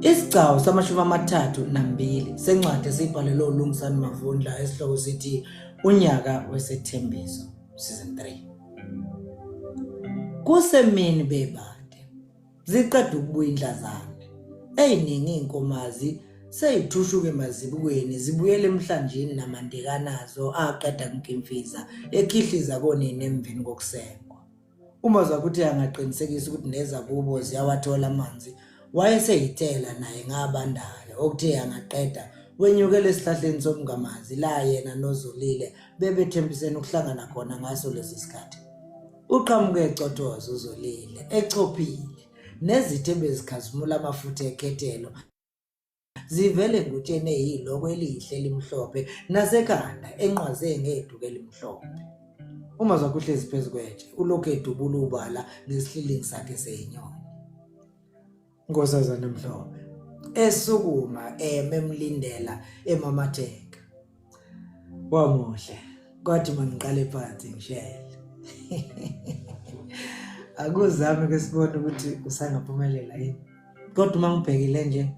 Isigcawu samashumi amathathu nambili sencwadi esibhalelwe uLungisani Mavundla esihloko sithi Unyaka Wesethembiso season 3. Kusemini bebade ziqeda ukubuya indlazane eyiningi inkomazi seyithushuke emazibukweni zibuyele emhlanjeni namandekanazo aqeda kunkimfiza ekhihliza konini emveni kokusengwa. Uma zakuthi angaqinisekisa ukuthi neza kubo ziyawathola amanzi wayeseyithela naye ngabandayo okuthe angaqeda wenyukele esihlahleni somngamazi la yena noZolile bebethembisene ukuhlangana khona ngaso lesi sikhathi. Uqhamuke ecothoza uZolile echophile nezithe bezikhazimula amafutha ekhethelo zivele ngutshene yiloko elihle limhlophe nasekhanda enqwaze ngeduke elimhlophe. Uma zakuhlezi phezukwetshe ulokhu edubula ubala ngesihlilingi sakhe seyinyoni. Nkosazana mhlophe esukuma ememlindela emamatheka. Wamuhle kwathi mangiqale phansi ngishele. Akuzami ke sibone ukuthi usangaphumelela yini. Kodwa mangibhekile nje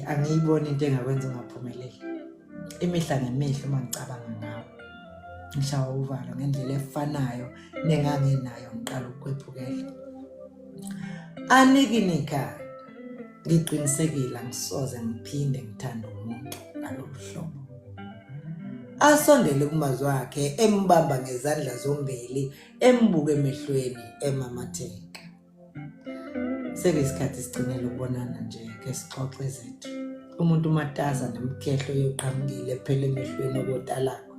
angiyiboni into engakwenza ungaphumeleli. Imihla ngemihla uma ngicabanga ngawe ngishawa uvalo ngendlela efanayo nenganginayo ngiqala ukwephukela. Anikinika ngiqinisekile ngisoze ngiphinde ngithanda umuntu ngalolu hlobo. Asondele kumazwi akhe embamba ngezandla zombili embuke emehlweni emamatheka. Sekuyisikhathi sigcinele ukubonana nje ke sixoxe zethu. Umuntu umataza nemkhehlo yoqhamukile phela emehlweni okotalako.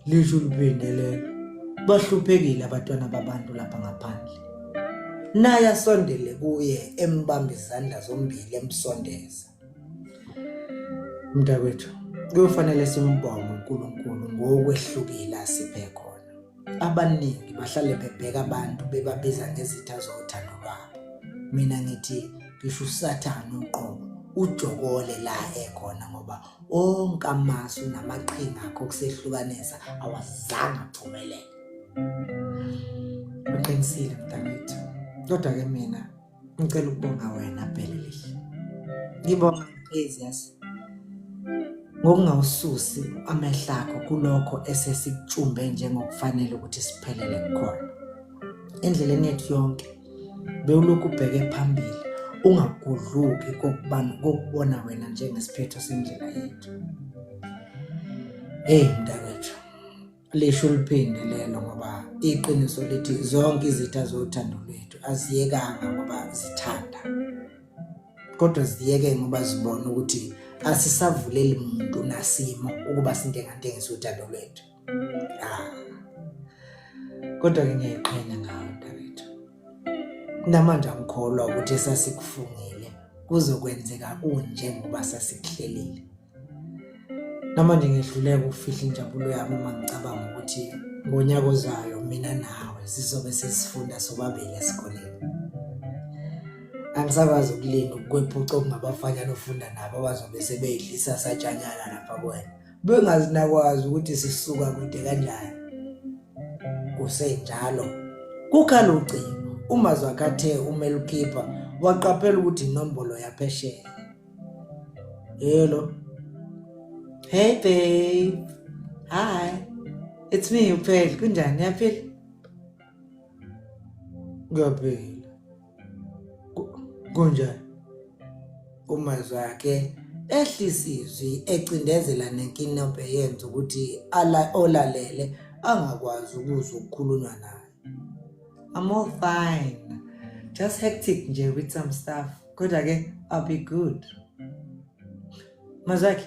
Lisho uliphendelelo. Bahluphekile abantwana babantu lapha ngaphandle. Naye asondele kuye embamba izandla zombili emsondeza. Mntakwethu, kufanele simbonge uNkulunkulu ngokwehlukile asiphe khona. Abaningi bahlale bebheka abantu bebabiza ngezitha zothando lwabo. Mina ngithi ngisho uSathane uqobo ujokole la ekhona ngoba onke amasu namaqhinga akho okusehlukanisa awazange aphumelele. Uqinisile mntakwethu. Kodwa ke mina ngicela ukubonga wena Bhelelihle. Ngibonga Jesus ngokungawususi amehlo akho kulokho esesikucumbe njengokufanele ukuthi siphelele khona. Endleleni yethu yonke bewulokhu ubheke phambili ungagudluki kokubona wena njengesiphetho sendlela yethu. Mntakwethu, lisho uliphendelelo ngoba iqiniso lithi zonke izitha zothando lwethu aziyekanga ngoba zithanda, kodwa ziyeke ngoba zibona ukuthi asisavuleli umuntu nasimo ukuba sintengantengisa uthando lwethu. Kodwa ke ngiyayiqhenya ngawe mntakwethu. Namanje angikholwa ukuthi esasikufungile kuzokwenzeka kunje ngoba sasikuhlelile. Namanje ngiyehluleka ukufihla injabulo yami uma ngicabanga ukuthi ngonyaka ozayo mina nawe sizobe sesifunda sobabili esikoleni. Angisakwazi ukulinda ukwephuca okungabafanyana ofunda nabo abazobe sebeyidlisa satshanyana lapha kwena. Bengazinakwazi ukuthi sisuka kude kanjani. Kusenjalo kukhala ucingo umazwakathe uMelkhipha waqaphela ukuthi inombolo yaphesheya. Hello. Hey babe. Hi. It's me upheli. Kunjani yaphela? Ngaphela. Kunjani? Umazwakhe ehlisizwi ecindezela nenkinobhe yenza ukuthi olalele angakwazi ukuzwa ukukhulunywa naye. I'm all fine. Just hectic nje with some stuff. Kodwa ke I'll be good. Mazwakhe,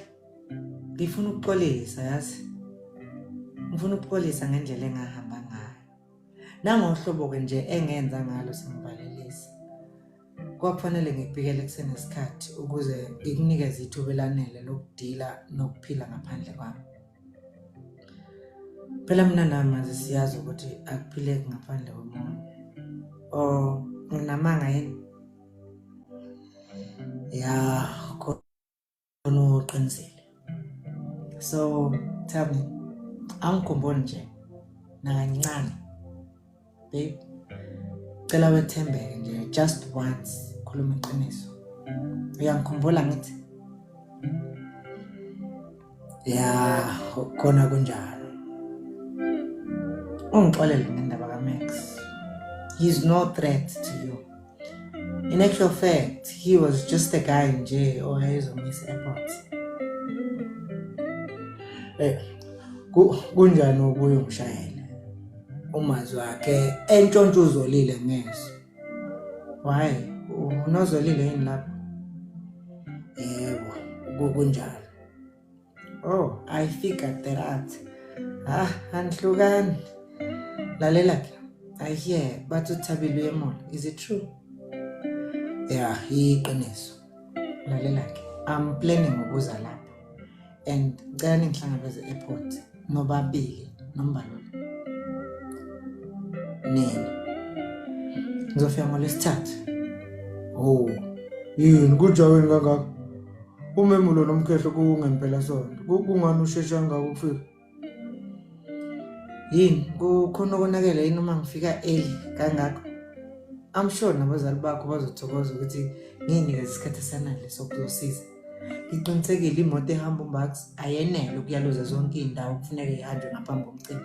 ngifuna ukuxolisa yazi. Ngifuna ukuxolisa ngendlela engahamba ngayo. Nangohlobo ke nje engenza ngalo singivalelisa. Kwakufanele ngikubikele kusenesikhathi ukuze ngikunikeze ithuba elanele lokudila nokuphila ngaphandle kwami. Phela mina nami siyazi ukuthi akuphileki ngaphandle komuntu. Nginamanga yini? Ya, khona uqinisile. So, tell me, angikhumbuli nje nakancane. Babe, cela wethembeke nje just once khuluma iqiniso. Uyangikhumbula ngithi ya khona kunjalo. Ungixolele ngendaba kaMax. He's no threat to you. In actual fact, he was just a guy nje owayezomisa airport. Kunjani ubuye umshayele? Umazi wakhe entshontsho uzolile ngezwe. Why? Unozolile yini lapho? Yebo, kunjalo. Oh, I figured that. Anhlukani. Lalela ke. I hear but uThabile uyemona. Is it true? Yeah, iqiniso. Lalela ke. I'm planning ukuza lapha. And ngicela ningihlangabeze airport nobabili nombalula. Nini? Ngizofika ngoLwesithathu. Oh, yini kujaweni kangaka? Umemulo nomkhehlo kungempela sonto. Kungani ushesha ngako ukufika? Yini kukhona ukonakela yini uma ngifika early kangako? I'm sure nabazali bakho bazothokoza ukuthi nginikeze isikhathi sanale sokuzosiza. Ngiqinisekile imoto ehamba uMax ayenele ukuyaluza zonke indawo kufuneka ihanjwe ngaphambi komcimbi.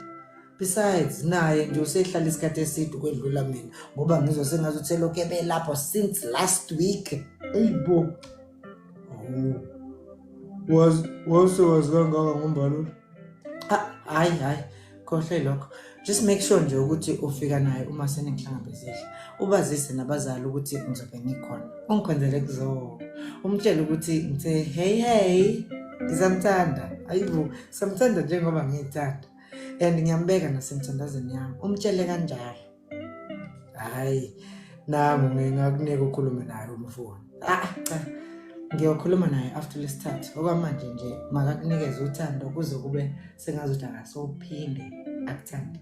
Besides naye nje usehlala isikhathi eside kwedlula mina ngoba ngizosengazi uthele okebe lapho since last week. Eyibo. Was kangaka ngombalula? Hayi khohle lokho. Just make sure nje ukuthi ufika naye uma seninghlangabezile. Ubazise nabazali ukuthi ngizobe ngikhona. Ungikhonzele kuzo. Umtshela ukuthi ngithe hey ngizamthanda. Ayibo, samthanda njengoba ngiyithanda. And ngiyambeka nasemthandazweni yami. Umtshele kanjalo. Hayi, nami ngingakunika ukukhuluma naye umfowethu. Cha. Ngiyokhuluma naye after Lesithathu. Okwamanje nje makakunikeze uthando kuze kube sengazuthi akasophinde akuthande.